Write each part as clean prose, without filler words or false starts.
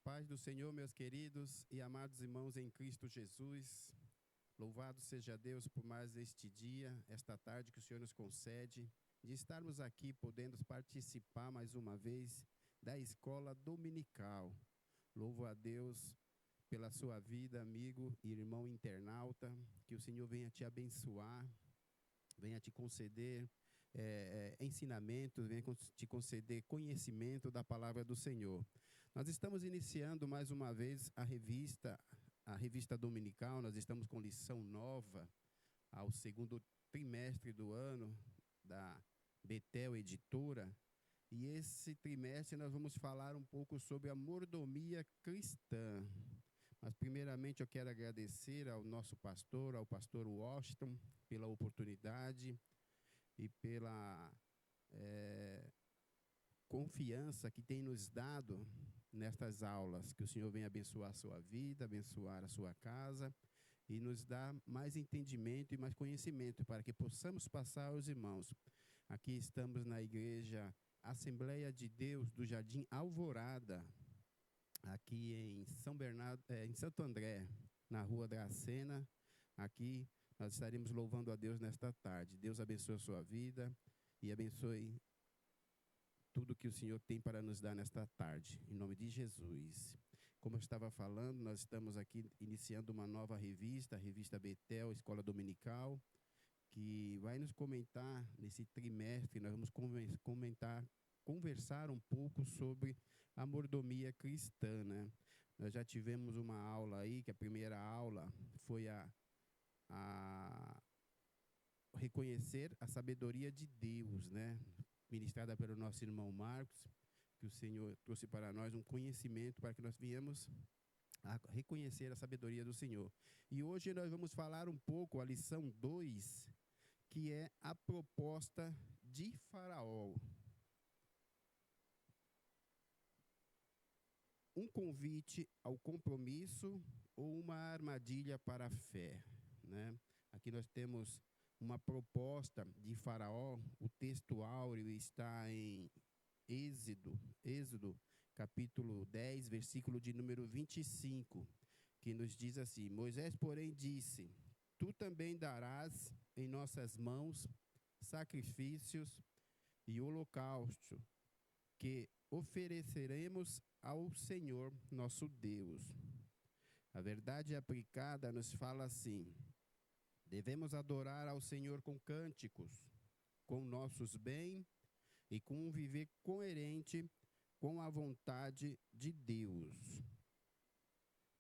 paz do Senhor, meus queridos e amados irmãos em Cristo Jesus. Louvado seja Deus por mais este dia, esta tarde que o Senhor nos concede, de estarmos aqui podendo participar mais uma vez da escola dominical. Louvo a Deus pela sua vida, amigo e irmão internauta, que o Senhor venha te abençoar, venha te conceder ensinamentos, venha te conceder conhecimento da palavra do Senhor. Nós estamos iniciando mais uma vez a revista dominical. Nós estamos com lição nova ao segundo trimestre do ano da Betel Editora. E esse trimestre nós vamos falar um pouco sobre a mordomia cristã. Mas primeiramente eu quero agradecer ao nosso pastor, ao pastor Washington, pela oportunidade e pela confiança que tem nos dado nestas aulas. Que o Senhor venha abençoar a sua vida, abençoar a sua casa e nos dar mais entendimento e mais conhecimento para que possamos passar aos irmãos. Aqui estamos na igreja Assembleia de Deus do Jardim Alvorada, aqui em São Bernardo, em Santo André, na Rua Dracena. Aqui nós estaremos louvando a Deus nesta tarde. Deus abençoe a sua vida e abençoe tudo que o Senhor tem para nos dar nesta tarde, em nome de Jesus. Como eu estava falando, nós estamos aqui iniciando uma nova revista, a revista Betel, Escola Dominical, que vai nos comentar nesse trimestre. Nós vamos conversar um pouco sobre a mordomia cristã, né? Nós já tivemos uma aula aí, que a primeira aula foi a reconhecer a sabedoria de Deus, né? Ministrada pelo nosso irmão Marcos, que o Senhor trouxe para nós um conhecimento para que nós viemos a reconhecer a sabedoria do Senhor. E hoje nós vamos falar um pouco, a lição 2, que é a proposta de Faraó. Um convite ao compromisso ou uma armadilha para a fé, né? Aqui nós temos uma proposta de Faraó. O texto áureo está em Êxodo, capítulo 10, versículo de número 25, que nos diz assim: Moisés, porém, disse: Tu também darás em nossas mãos sacrifícios e holocausto, que ofereceremos ao Senhor nosso Deus. A verdade aplicada nos fala assim: devemos adorar ao Senhor com cânticos, com nossos bens e com um viver coerente com a vontade de Deus.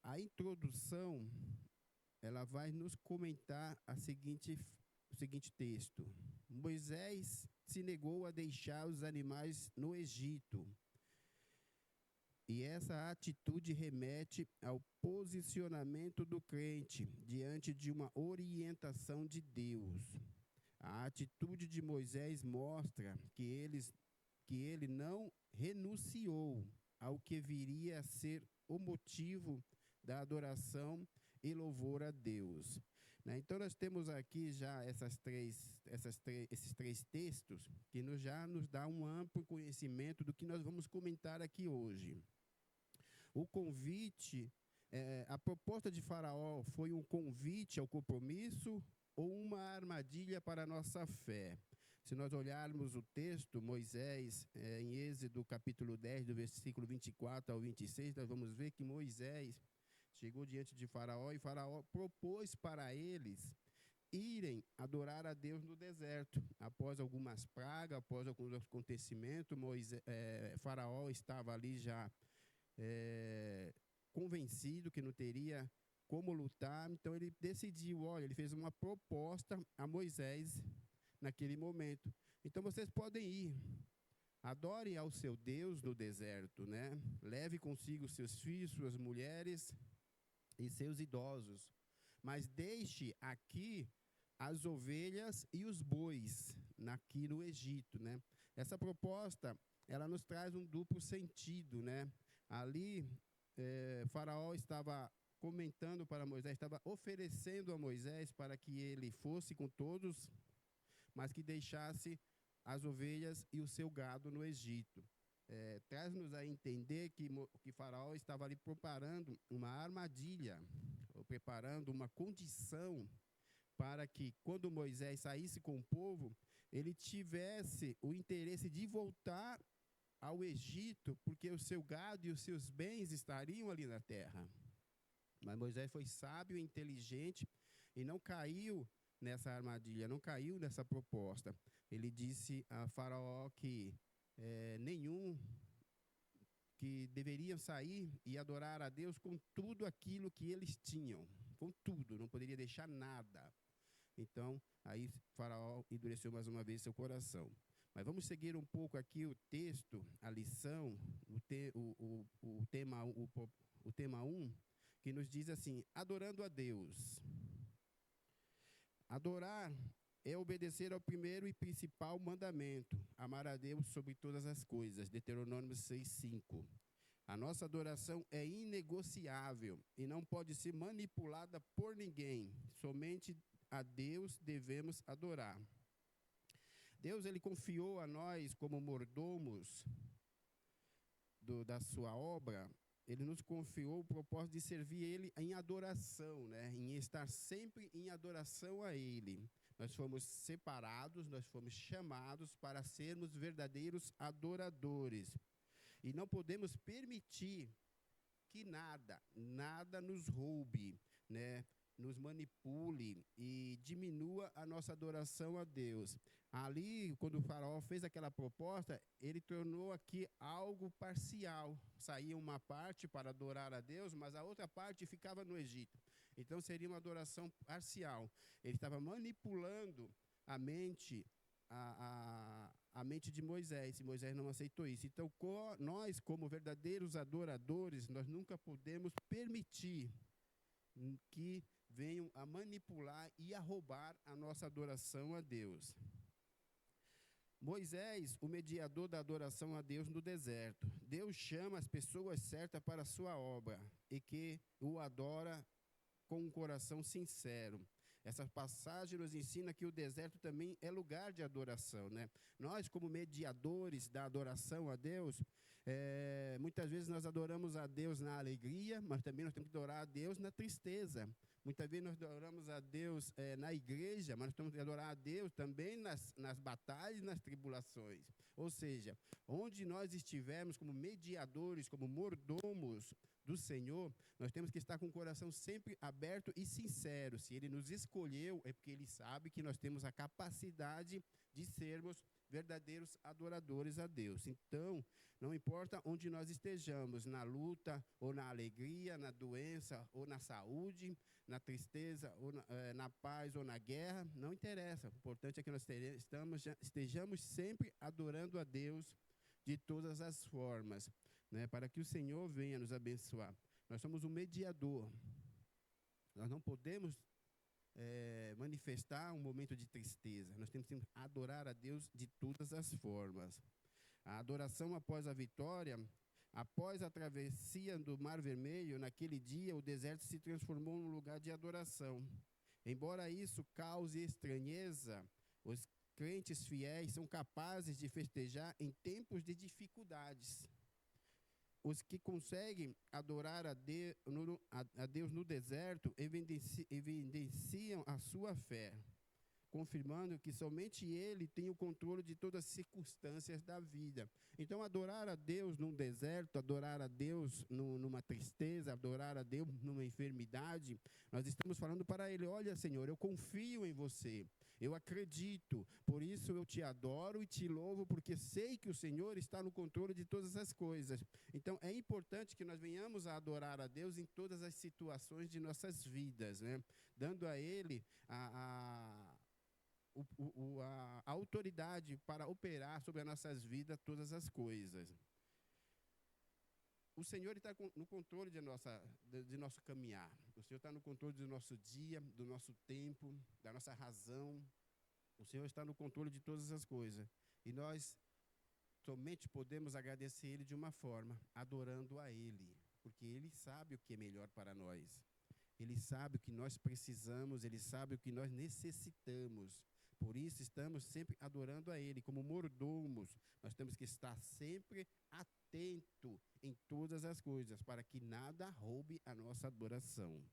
A introdução, ela vai nos comentar o seguinte texto: Moisés se negou a deixar os animais no Egito. E essa atitude remete ao posicionamento do crente diante de uma orientação de Deus. A atitude de Moisés mostra que ele não renunciou ao que viria a ser o motivo da adoração e louvor a Deus. Então nós temos aqui já esses três textos que já nos dá um amplo conhecimento do que nós vamos comentar aqui hoje. O convite, a proposta de Faraó foi um convite ao compromisso ou uma armadilha para a nossa fé? Se nós olharmos o texto, Moisés, em Êxodo capítulo 10, do versículo 24 ao 26, nós vamos ver que Moisés chegou diante de Faraó e Faraó propôs para eles irem adorar a Deus no deserto. Após algumas pragas, após alguns acontecimentos, Faraó estava ali já convencido que não teria como lutar. Então ele decidiu, ele fez uma proposta a Moisés naquele momento: então vocês podem ir, adorem ao seu Deus no deserto, né? Leve consigo seus filhos, suas mulheres e seus idosos, mas deixe aqui as ovelhas e os bois aqui no Egito, né? Essa proposta, ela nos traz um duplo sentido, né? Ali, Faraó estava comentando para Moisés, estava oferecendo a Moisés para que ele fosse com todos, mas que deixasse as ovelhas e o seu gado no Egito. traz-nos a entender que Faraó estava ali preparando uma armadilha, ou preparando uma condição para que, quando Moisés saísse com o povo, ele tivesse o interesse de voltar ao Egito, porque o seu gado e os seus bens estariam ali na terra. Mas Moisés foi sábio e inteligente e não caiu nessa armadilha, não caiu nessa proposta. Ele disse a Faraó que nenhum que deveriam sair e adorar a Deus com tudo aquilo que eles tinham, com tudo, não poderia deixar nada. Então, aí Faraó endureceu mais uma vez seu coração. Mas vamos seguir um pouco aqui o texto, a lição, o tema 1, que nos diz assim: adorando a Deus. Adorar é obedecer ao primeiro e principal mandamento, amar a Deus sobre todas as coisas, Deuteronômio 6:5. A nossa adoração é inegociável e não pode ser manipulada por ninguém, somente a Deus devemos adorar. Deus, ele confiou a nós como mordomos da sua obra, ele nos confiou o propósito de servir ele em adoração, né? Em estar sempre em adoração a ele. Nós fomos separados, nós fomos chamados para sermos verdadeiros adoradores. E não podemos permitir que nada nos roube, né? Nos manipule e diminua a nossa adoração a Deus. Ali, quando o Faraó fez aquela proposta, ele tornou aqui algo parcial. Saía uma parte para adorar a Deus, mas a outra parte ficava no Egito. Então, seria uma adoração parcial. Ele estava manipulando a mente, a mente de Moisés, e Moisés não aceitou isso. Então, nós, como verdadeiros adoradores, nós nunca podemos permitir que venham a manipular e a roubar a nossa adoração a Deus. Moisés, o mediador da adoração a Deus no deserto. Deus chama as pessoas certas para a sua obra e que o adora com um coração sincero. Essa passagem nos ensina que o deserto também é lugar de adoração, né? Nós, como mediadores da adoração a Deus, muitas vezes nós adoramos a Deus na alegria, mas também nós temos que adorar a Deus na tristeza. Muitas vezes nós adoramos a Deus na igreja, mas nós temos que adorar a Deus também nas batalhas e nas tribulações. Ou seja, onde nós estivermos como mediadores, como mordomos do Senhor, nós temos que estar com o coração sempre aberto e sincero. Se Ele nos escolheu, é porque Ele sabe que nós temos a capacidade de sermos verdadeiros adoradores a Deus. Então, não importa onde nós estejamos, na luta ou na alegria, na doença ou na saúde, na tristeza ou na paz ou na guerra, não interessa. O importante é que nós estejamos sempre adorando a Deus de todas as formas, né, para que o Senhor venha nos abençoar. Nós somos um mediador. Nós não podemos manifestar um momento de tristeza. Nós temos que adorar a Deus de todas as formas. A adoração após a vitória, após a travessia do Mar Vermelho, naquele dia o deserto se transformou num lugar de adoração. Embora isso cause estranheza, os crentes fiéis são capazes de festejar em tempos de dificuldades. Os que conseguem adorar a Deus no deserto evidenciam a sua fé, confirmando que somente Ele tem o controle de todas as circunstâncias da vida. Então, adorar a Deus num deserto, adorar a Deus numa tristeza, adorar a Deus numa enfermidade, nós estamos falando para Ele: olha, Senhor, eu confio em você, eu acredito, por isso eu te adoro e te louvo, porque sei que o Senhor está no controle de todas as coisas. Então, é importante que nós venhamos a adorar a Deus em todas as situações de nossas vidas, né? Dando a Ele a autoridade para operar sobre as nossas vidas todas as coisas. O Senhor está no controle de nosso caminhar. O Senhor está no controle do nosso dia, do nosso tempo, da nossa razão. O Senhor está no controle de todas as coisas. E nós somente podemos agradecer Ele de uma forma, adorando a Ele. Porque Ele sabe o que é melhor para nós. Ele sabe o que nós precisamos, Ele sabe o que nós necessitamos. Por isso estamos sempre adorando a Ele como mordomos. Nós temos que estar sempre atento em todas as coisas, para que nada roube a nossa adoração.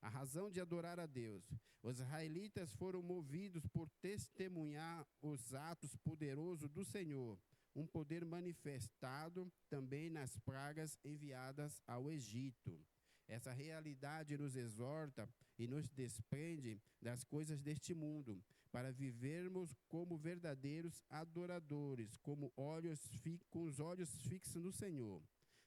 A razão de adorar a Deus. Os israelitas foram movidos por testemunhar os atos poderosos do Senhor, um poder manifestado também nas pragas enviadas ao Egito. Essa realidade nos exorta e nos desprende das coisas deste mundo, para vivermos como verdadeiros adoradores, com os olhos fixos no Senhor.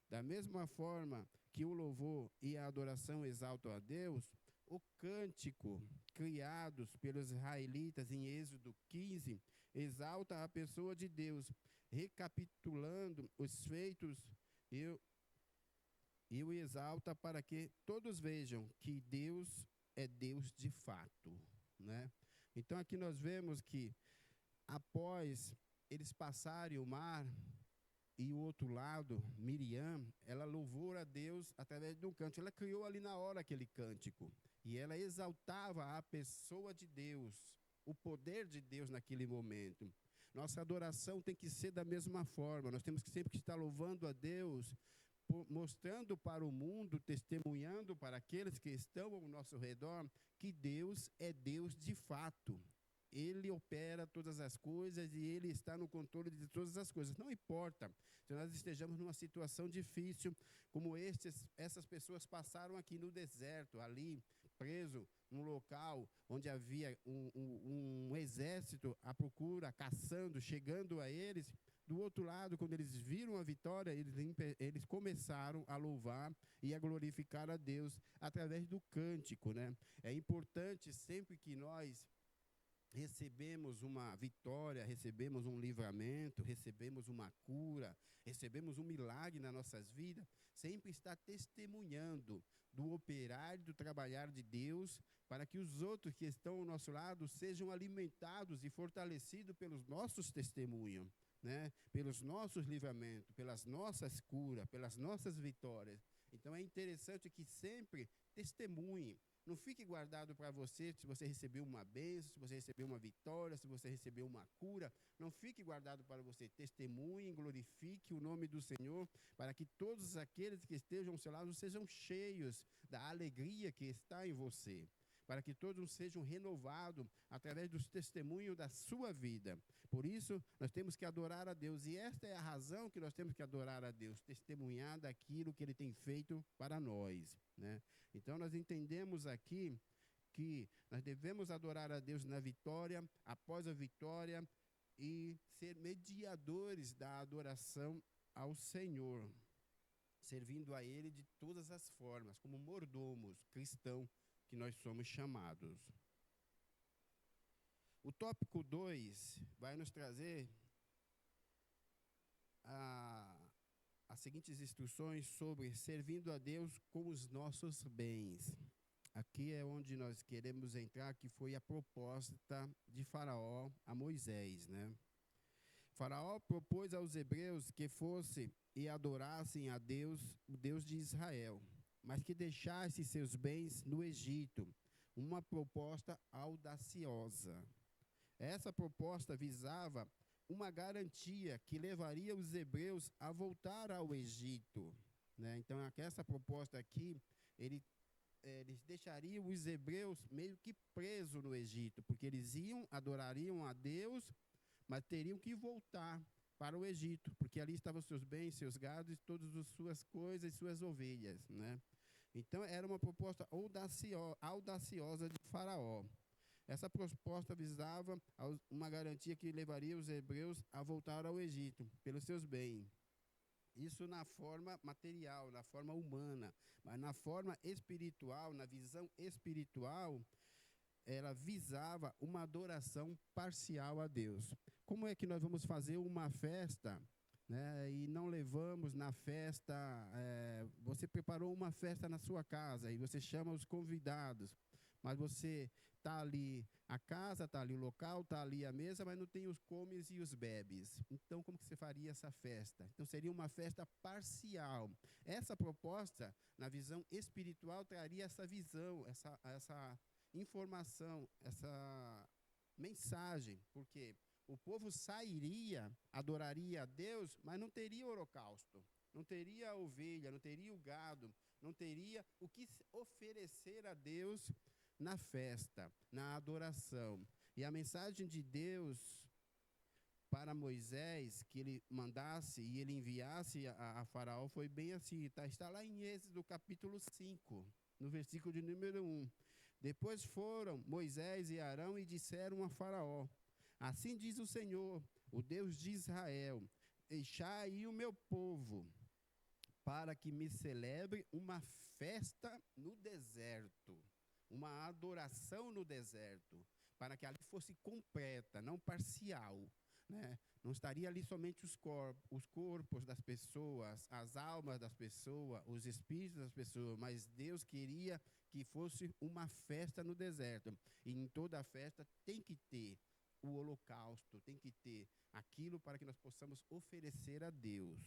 Da mesma forma que o louvor e a adoração exaltam a Deus, o cântico criados pelos israelitas em Êxodo 15 exalta a pessoa de Deus, recapitulando os feitos e o exalta para que todos vejam que Deus é Deus de fato, né? Então aqui nós vemos que após eles passarem o mar, e o outro lado, Miriam, ela louvou a Deus através de um cântico. Ela criou ali na hora aquele cântico. E ela exaltava a pessoa de Deus, o poder de Deus naquele momento. Nossa adoração tem que ser da mesma forma. Nós temos que sempre estar louvando a Deus, mostrando para o mundo, testemunhando para aqueles que estão ao nosso redor, que Deus é Deus de fato. Ele opera todas as coisas e Ele está no controle de todas as coisas. Não importa se nós estejamos numa situação difícil, como essas pessoas passaram aqui no deserto, ali, preso, num local onde havia um exército à procura, caçando, chegando a eles. Do outro lado, quando eles viram a vitória, eles começaram a louvar e a glorificar a Deus através do cântico, né? É importante sempre que nós recebemos uma vitória, recebemos um livramento, recebemos uma cura, recebemos um milagre nas nossas vidas, sempre está testemunhando do operar e do trabalhar de Deus, para que os outros que estão ao nosso lado sejam alimentados e fortalecidos pelos nossos testemunhos, né? Pelos nossos livramentos, pelas nossas curas, pelas nossas vitórias. Então é interessante que sempre testemunhe. Não fique guardado para você se você recebeu uma bênção, se você recebeu uma vitória, se você recebeu uma cura. Não fique guardado para você. Testemunhe, glorifique o nome do Senhor, para que todos aqueles que estejam ao seu lado sejam cheios da alegria que está em você. Para que todos sejam renovados através dos testemunhos da sua vida. Por isso, nós temos que adorar a Deus. E esta é a razão que nós temos que adorar a Deus. Testemunhar daquilo que Ele tem feito para nós, né? Então, nós entendemos aqui que nós devemos adorar a Deus na vitória, após a vitória, e ser mediadores da adoração ao Senhor, servindo a Ele de todas as formas, como mordomos cristãos que nós somos chamados. O tópico 2 vai nos trazer as seguintes instruções sobre servindo a Deus com os nossos bens. Aqui é onde nós queremos entrar, que foi a proposta de Faraó a Moisés, né? Faraó propôs aos hebreus que fossem e adorassem a Deus, o Deus de Israel, mas que deixasse seus bens no Egito, uma proposta audaciosa. Essa proposta visava uma garantia que levaria os hebreus a voltar ao Egito, né? Então, essa proposta aqui, eles deixariam os hebreus meio que presos no Egito, porque eles adorariam a Deus, mas teriam que voltar para o Egito, porque ali estavam seus bens, seus gados, todas as suas coisas, suas ovelhas, né? Então, era uma proposta audaciosa de Faraó. Essa proposta visava uma garantia que levaria os hebreus a voltar ao Egito, pelos seus bens. Isso na forma material, na forma humana, mas na forma espiritual, na visão espiritual, ela visava uma adoração parcial a Deus. Como é que nós vamos fazer uma festa, né, e não levamos na festa, você preparou uma festa na sua casa e você chama os convidados, mas você está ali a casa, está ali o local, está ali a mesa, mas não tem os comes e os bebes. Então, como que você faria essa festa? Então, seria uma festa parcial. Essa proposta, na visão espiritual, traria essa visão, essa informação, essa mensagem, porque o povo sairia, adoraria a Deus, mas não teria holocausto, não teria a ovelha, não teria o gado, não teria o que oferecer a Deus na festa, na adoração. E a mensagem de Deus para Moisés, que ele mandasse e ele enviasse a Faraó, foi bem assim, está lá em Êxodo capítulo 5, no versículo de número 1. Depois foram Moisés e Arão e disseram a Faraó: assim diz o Senhor, o Deus de Israel, deixai aí o meu povo, para que me celebre uma festa no deserto, uma adoração no deserto, para que ali fosse completa, não parcial, né? Não estaria ali somente os corpos das pessoas, as almas das pessoas, os espíritos das pessoas, mas Deus queria que fosse uma festa no deserto. E em toda a festa tem que ter o holocausto, tem que ter aquilo para que nós possamos oferecer a Deus,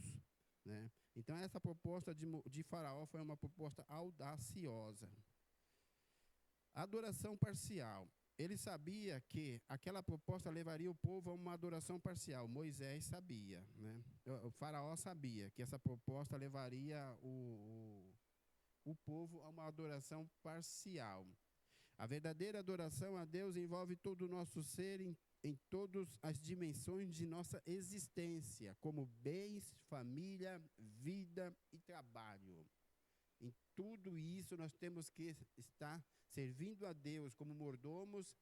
né? Então, essa proposta de Faraó foi uma proposta audaciosa. Adoração parcial. Ele sabia que aquela proposta levaria o povo a uma adoração parcial. Moisés sabia, né? O Faraó sabia que essa proposta levaria o povo a uma adoração parcial. A verdadeira adoração a Deus envolve todo o nosso ser em todas as dimensões de nossa existência, como bens, família, vida e trabalho. Em tudo isso nós temos que estar servindo a Deus como mordomos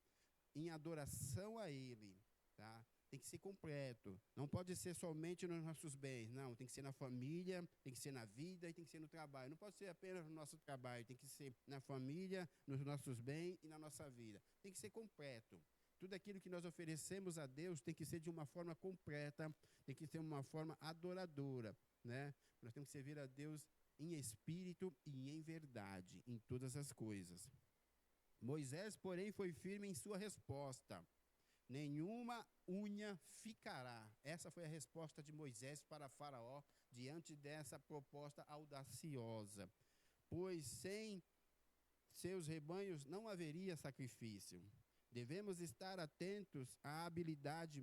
em adoração a Ele, tá? Tem que ser completo, não pode ser somente nos nossos bens, não, tem que ser na família, tem que ser na vida e tem que ser no trabalho. Não pode ser apenas no nosso trabalho, tem que ser na família, nos nossos bens e na nossa vida. Tem que ser completo. Tudo aquilo que nós oferecemos a Deus tem que ser de uma forma completa, tem que ser uma forma adoradora, né? Nós temos que servir a Deus em espírito e em verdade, em todas as coisas. Moisés, porém, foi firme em sua resposta. Nenhuma unha ficará. Essa foi a resposta de Moisés para Faraó diante dessa proposta audaciosa. Pois sem seus rebanhos não haveria sacrifício. Devemos estar atentos à habilidade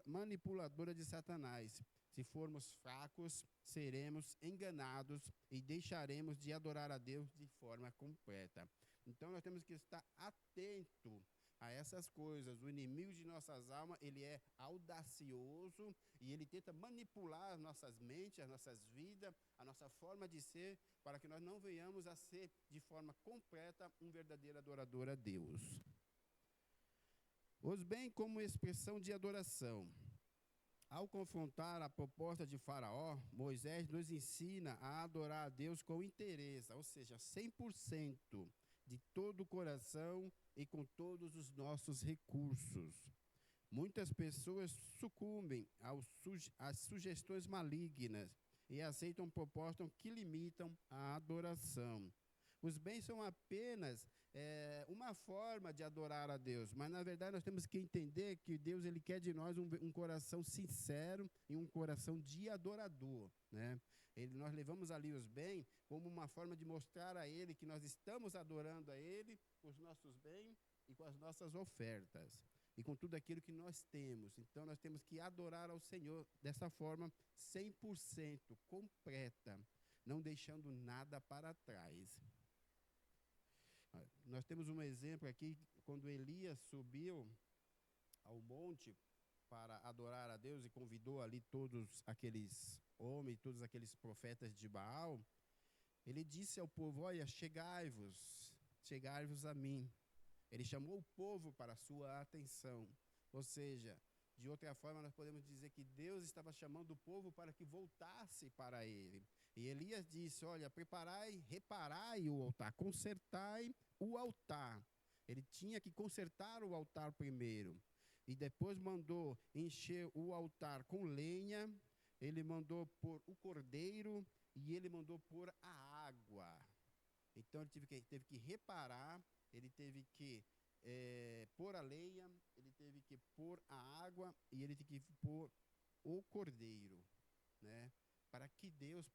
manipuladora de Satanás. Se formos fracos, seremos enganados e deixaremos de adorar a Deus de forma completa. Então nós temos que estar atento a essas coisas. O inimigo de nossas almas, ele é audacioso e ele tenta manipular as nossas mentes, as nossas vidas, a nossa forma de ser, para que nós não venhamos a ser de forma completa um verdadeiro adorador a Deus. Os bens como expressão de adoração. Ao confrontar a proposta de Faraó, Moisés nos ensina a adorar a Deus com interesse, ou seja, 100% de todo o coração e com todos os nossos recursos. Muitas pessoas sucumbem às sugestões malignas e aceitam propostas que limitam a adoração. Os bens são apenas uma forma de adorar a Deus, mas na verdade nós temos que entender que Deus ele quer de nós um coração sincero e um coração de adorador, né? Nós levamos ali os bens como uma forma de mostrar a Ele que nós estamos adorando a Ele com os nossos bens e com as nossas ofertas e com tudo aquilo que nós temos. Então nós temos que adorar ao Senhor dessa forma 100% completa, não deixando nada para trás. Nós temos um exemplo aqui, quando Elias subiu ao monte para adorar a Deus e convidou ali todos aqueles homens, todos aqueles profetas de Baal, ele disse ao povo: olha, chegai-vos a mim. Ele chamou o povo para a sua atenção. Ou seja, de outra forma nós podemos dizer que Deus estava chamando o povo para que voltasse para ele. E Elias disse: olha, reparai o altar, consertai o altar. Ele tinha que consertar o altar primeiro. E depois mandou encher o altar com lenha, ele mandou pôr o cordeiro e ele mandou pôr a água. Então ele teve que reparar, ele teve que pôr a lenha, ele teve que pôr a água e ele teve que pôr o cordeiro, né? Para que Deus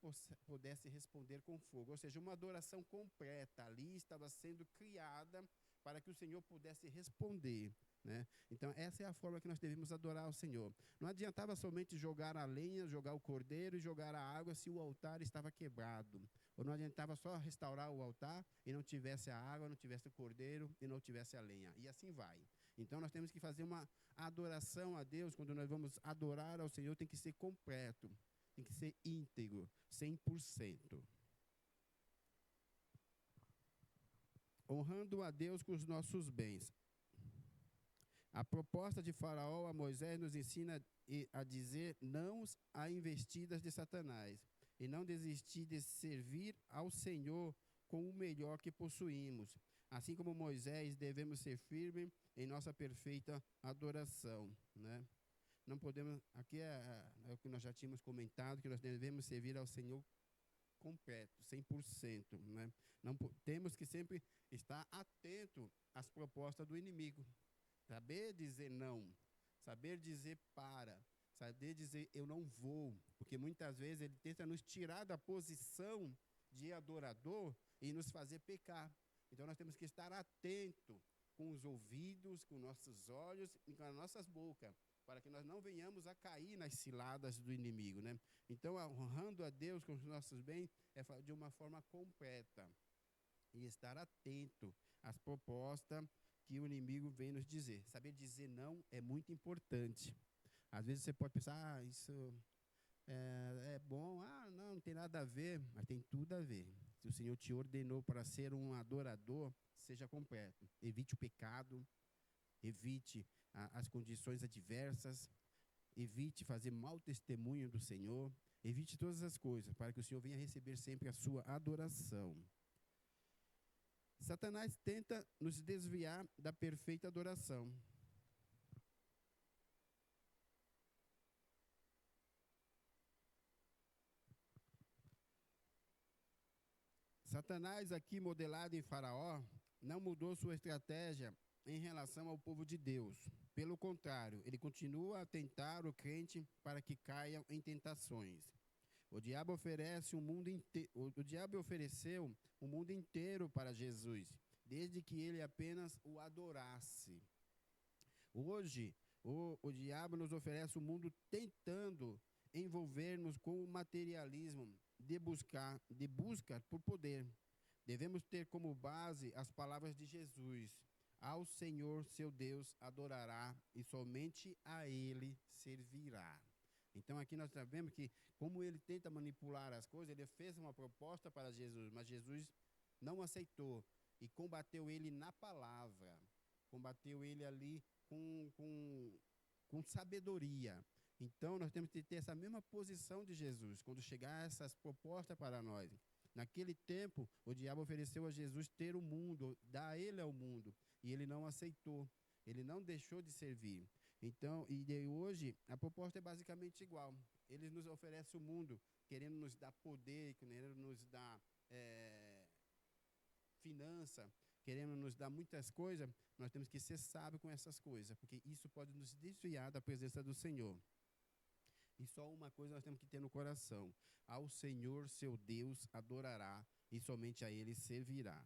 pudesse responder com fogo. Ou seja, uma adoração completa ali estava sendo criada para que o Senhor pudesse responder, né? Então, essa é a forma que nós devemos adorar ao Senhor. Não adiantava somente jogar a lenha, jogar o cordeiro e jogar a água se o altar estava quebrado. Ou não adiantava só restaurar o altar e não tivesse a água, não tivesse o cordeiro e não tivesse a lenha. E assim vai. Então, nós temos que fazer uma adoração a Deus. Quando nós vamos adorar ao Senhor, tem que ser completo, tem que ser íntegro, 100%. Honrando a Deus com os nossos bens. A proposta de Faraó a Moisés nos ensina a dizer não a investidas de Satanás e não desistir de servir ao Senhor com o melhor que possuímos. Assim como Moisés, devemos ser firmes em nossa perfeita adoração, né? Não podemos, aqui é o que nós já tínhamos comentado, que nós devemos servir ao Senhor completo, 100%, né? Não, temos que sempre estar atento às propostas do inimigo. Saber dizer não, saber dizer para, saber dizer eu não vou, porque muitas vezes ele tenta nos tirar da posição de adorador e nos fazer pecar. Então nós temos que estar atento com os ouvidos, com nossos olhos e com as nossas bocas, para que nós não venhamos a cair nas ciladas do inimigo, né? Então, honrando a Deus com os nossos bens é de uma forma completa e estar atento às propostas que o inimigo vem nos dizer. Saber dizer não é muito importante. Às vezes você pode pensar, isso é bom, não tem nada a ver, mas tem tudo a ver. Se o Senhor te ordenou para ser um adorador, seja completo. Evite o pecado, evite as condições adversas, evite fazer mau testemunho do Senhor, evite todas as coisas, para que o Senhor venha receber sempre a sua adoração. Satanás tenta nos desviar da perfeita adoração. Satanás, aqui modelado em Faraó, não mudou sua estratégia em relação ao povo de Deus. Pelo contrário, ele continua a tentar o crente para que caiam em tentações. O diabo ofereceu o mundo inteiro para Jesus, desde que ele apenas o adorasse. Hoje, o diabo nos oferece o mundo tentando envolver-nos com o materialismo de busca por poder. Devemos ter como base as palavras de Jesus: ao Senhor seu Deus adorará e somente a Ele servirá. Então aqui nós sabemos que, como ele tenta manipular as coisas, ele fez uma proposta para Jesus, mas Jesus não aceitou e combateu ele na palavra, combateu ele ali com sabedoria. Então nós temos que ter essa mesma posição de Jesus, quando chegar essas propostas para nós. Naquele tempo, o diabo ofereceu a Jesus ter o mundo, dar a ele ao mundo, e ele não aceitou, ele não deixou de servir. Então, hoje, a proposta é basicamente igual. Ele nos oferece o mundo, querendo nos dar poder, querendo nos dar finança, querendo nos dar muitas coisas. Nós temos que ser sábios com essas coisas, porque isso pode nos desviar da presença do Senhor. E só uma coisa nós temos que ter no coração: ao Senhor seu Deus adorará e somente a Ele servirá.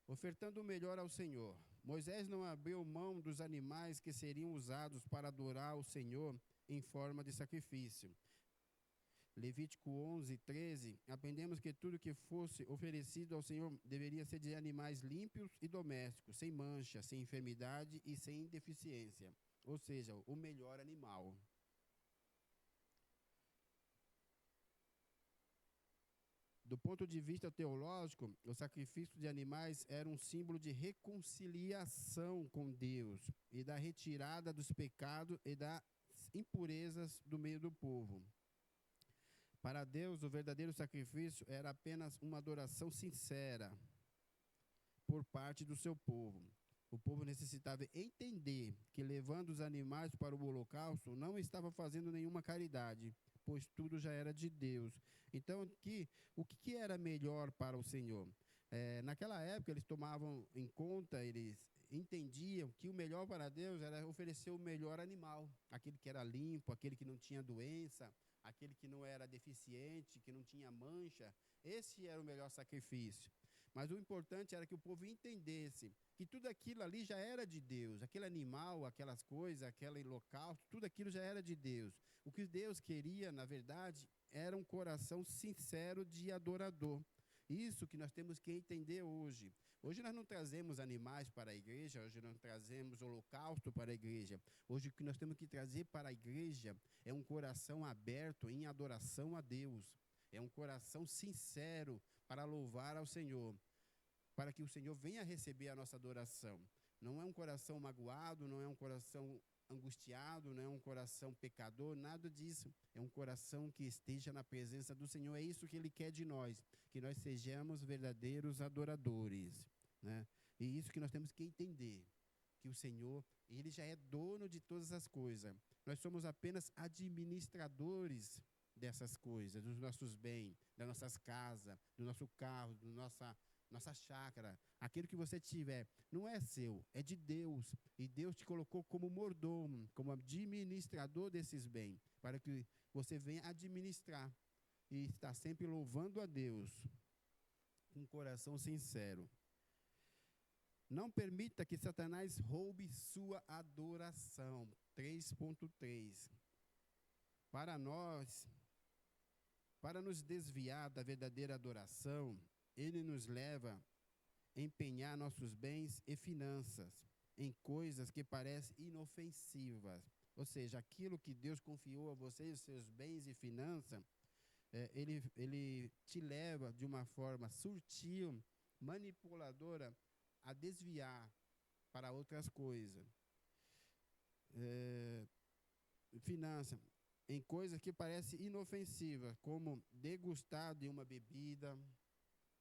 Ofertando o melhor ao Senhor. Moisés não abriu mão dos animais que seriam usados para adorar o Senhor em forma de sacrifício. Levítico 11:13, aprendemos que tudo que fosse oferecido ao Senhor deveria ser de animais limpos e domésticos, sem mancha, sem enfermidade e sem deficiência. Ou seja, o melhor animal. Do ponto de vista teológico, o sacrifício de animais era um símbolo de reconciliação com Deus e da retirada dos pecados e das impurezas do meio do povo. Para Deus, o verdadeiro sacrifício era apenas uma adoração sincera por parte do seu povo. O povo necessitava entender que, levando os animais para o holocausto, não estava fazendo nenhuma caridade, pois tudo já era de Deus. Então, o que era melhor para o Senhor? Naquela época, eles tomavam em conta, eles entendiam que o melhor para Deus era oferecer o melhor animal, aquele que era limpo, aquele que não tinha doença, aquele que não era deficiente, que não tinha mancha. Esse era o melhor sacrifício. Mas o importante era que o povo entendesse que tudo aquilo ali já era de Deus. Aquele animal, aquelas coisas, aquele local, tudo aquilo já era de Deus. O que Deus queria, na verdade, era um coração sincero de adorador. Isso que nós temos que entender hoje. Hoje nós não trazemos animais para a igreja, hoje não trazemos holocausto para a igreja. Hoje o que nós temos que trazer para a igreja é um coração aberto em adoração a Deus. É um coração sincero para louvar ao Senhor, para que o Senhor venha receber a nossa adoração. Não é um coração magoado, não é um coração angustiado, não é um coração pecador, nada disso. É um coração que esteja na presença do Senhor. É isso que Ele quer de nós, que nós sejamos verdadeiros adoradores, né? E isso que nós temos que entender, que o Senhor, Ele já é dono de todas as coisas. Nós somos apenas administradores dessas coisas, dos nossos bens, das nossas casas, do nosso carro, da nossa chácara. Aquilo que você tiver não é seu, é de Deus. E Deus te colocou como mordomo, como administrador desses bens, para que você venha administrar e estar sempre louvando a Deus com um coração sincero. Não permita que Satanás roube sua adoração. 3.3. Para nos desviar da verdadeira adoração, ele nos leva a empenhar nossos bens e finanças em coisas que parecem inofensivas. Ou seja, aquilo que Deus confiou a você, os seus bens e finanças, ele te leva de uma forma sutil, manipuladora, a desviar para outras coisas. Finança, em coisas que parecem inofensivas, como degustar de uma bebida,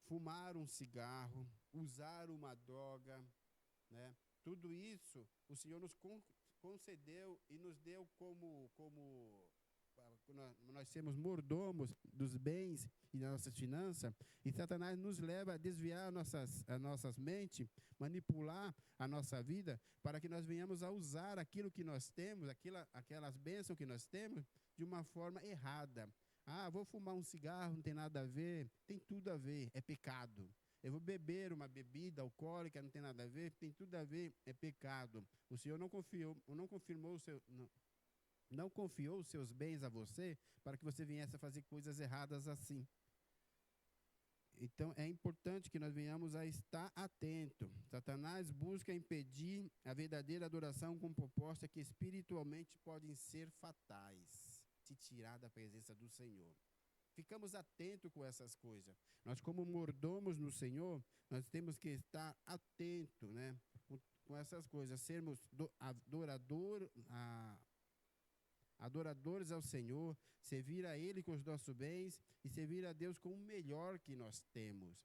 fumar um cigarro, usar uma droga, né? Tudo isso o Senhor nos concedeu e nos deu como nós sermos mordomos dos bens e das nossas finanças, e Satanás nos leva a desviar as nossas mentes, manipular a nossa vida, para que nós venhamos a usar aquilo que nós temos, aquelas bênçãos que nós temos, de uma forma errada. Ah, vou fumar um cigarro, não tem nada a ver. Tem tudo a ver, é pecado. Eu vou beber uma bebida alcoólica, não tem nada a ver, tem tudo a ver, é pecado. O Senhor não confiou os seus bens a você para que você viesse a fazer coisas erradas assim. Então, é importante que nós venhamos a estar atento. Satanás busca impedir a verdadeira adoração com propostas que espiritualmente podem ser fatais, te tirar da presença do Senhor. Ficamos atentos com essas coisas. Nós, como mordomos no Senhor, nós temos que estar atentos, né, com essas coisas, sermos adoradores ao Senhor, servir a Ele com os nossos bens e servir a Deus com o melhor que nós temos.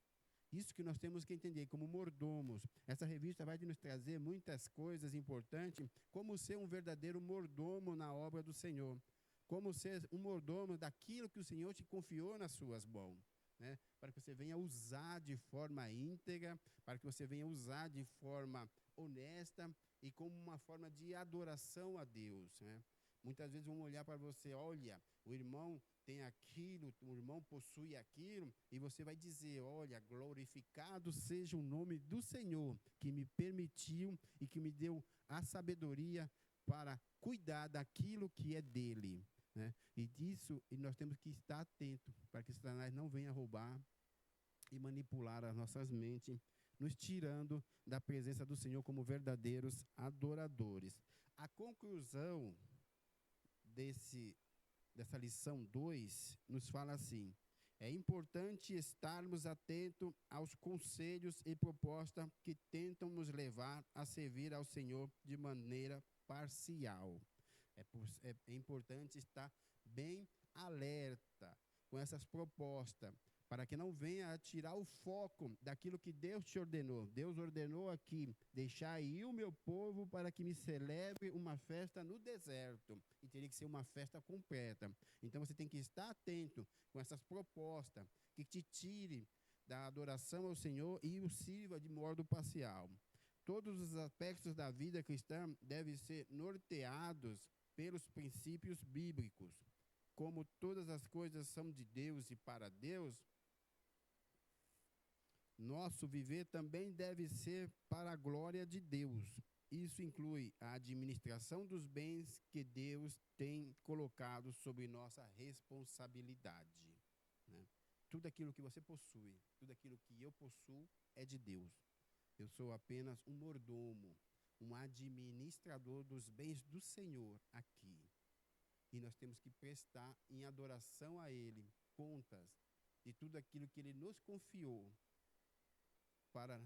Isso que nós temos que entender como mordomos. Essa revista vai nos trazer muitas coisas importantes, como ser um verdadeiro mordomo na obra do Senhor, como ser um mordomo daquilo que o Senhor te confiou nas suas mãos, né? Para que você venha usar de forma íntegra, para que você venha usar de forma honesta e como uma forma de adoração a Deus, né? Muitas vezes vão olhar para você, olha, o irmão tem aquilo, o irmão possui aquilo, e você vai dizer, olha, glorificado seja o nome do Senhor, que me permitiu e que me deu a sabedoria para cuidar daquilo que é dele, né? E disso nós temos que estar atentos, para que Satanás não venha roubar e manipular as nossas mentes, nos tirando da presença do Senhor como verdadeiros adoradores. A conclusão dessa lição 2 nos fala assim: é importante estarmos atentos aos conselhos e propostas que tentam nos levar a servir ao Senhor de maneira parcial. É importante estar bem alerta com essas propostas, para que não venha a tirar o foco daquilo que Deus te ordenou. Deus ordenou aqui, deixar ir o meu povo para que me celebre uma festa no deserto. E teria que ser uma festa completa. Então você tem que estar atento com essas propostas, que te tire da adoração ao Senhor e o sirva de modo parcial. Todos os aspectos da vida cristã devem ser norteados pelos princípios bíblicos. Como todas as coisas são de Deus e para Deus, Nosso viver também deve ser para a glória de Deus. Isso inclui a administração dos bens que Deus tem colocado sobre nossa responsabilidade, né? Tudo aquilo que você possui, tudo aquilo que eu possuo é de Deus. Eu sou apenas um mordomo, um administrador dos bens do Senhor aqui. E nós temos que prestar em adoração a Ele contas de tudo aquilo que Ele nos confiou para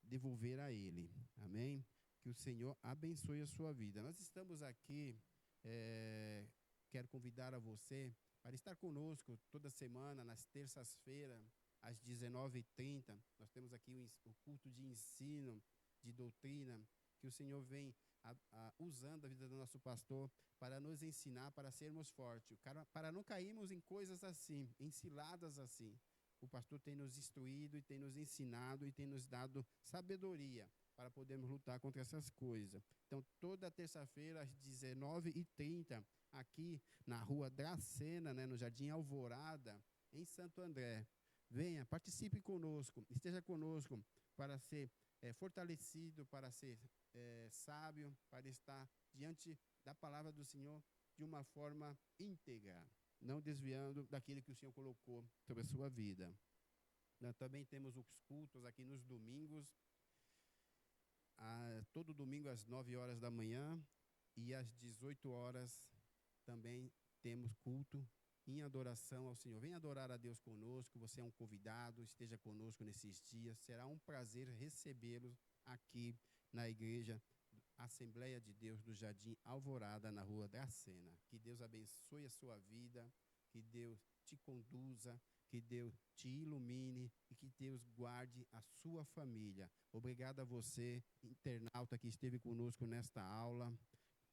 devolver a Ele. Amém? Que o Senhor abençoe a sua vida. Nós estamos aqui, quero convidar a você para estar conosco toda semana, nas terças-feiras, às 19h30. Nós temos aqui o culto de ensino, de doutrina, que o Senhor vem usando a vida do nosso pastor para nos ensinar, para sermos fortes, para não cairmos em coisas assim, em ciladas assim. O pastor tem nos instruído e tem nos ensinado e tem nos dado sabedoria para podermos lutar contra essas coisas. Então, toda terça-feira, às 19h30, aqui na Rua Dracena, né, no Jardim Alvorada, em Santo André. Venha, participe conosco, esteja conosco para ser fortalecido, para ser sábio, para estar diante da palavra do Senhor de uma forma íntegra, não desviando daquilo que o Senhor colocou sobre a sua vida. Nós também temos os cultos aqui nos domingos, todo domingo às 9h da manhã e às 18h também temos culto em adoração ao Senhor. Venha adorar a Deus conosco, você é um convidado, esteja conosco nesses dias. Será um prazer recebê-lo aqui na igreja Assembleia de Deus do Jardim Alvorada, na Rua Dracena. Que Deus abençoe a sua vida, que Deus te conduza, que Deus te ilumine e que Deus guarde a sua família. Obrigado a você, internauta, que esteve conosco nesta aula.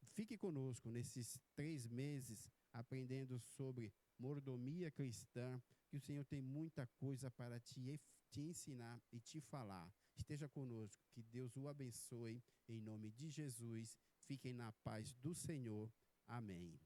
Fique conosco nesses 3 meses aprendendo sobre mordomia cristã, que o Senhor tem muita coisa para te ensinar e te falar. Esteja conosco, que Deus o abençoe, em nome de Jesus. Fiquem na paz do Senhor. Amém.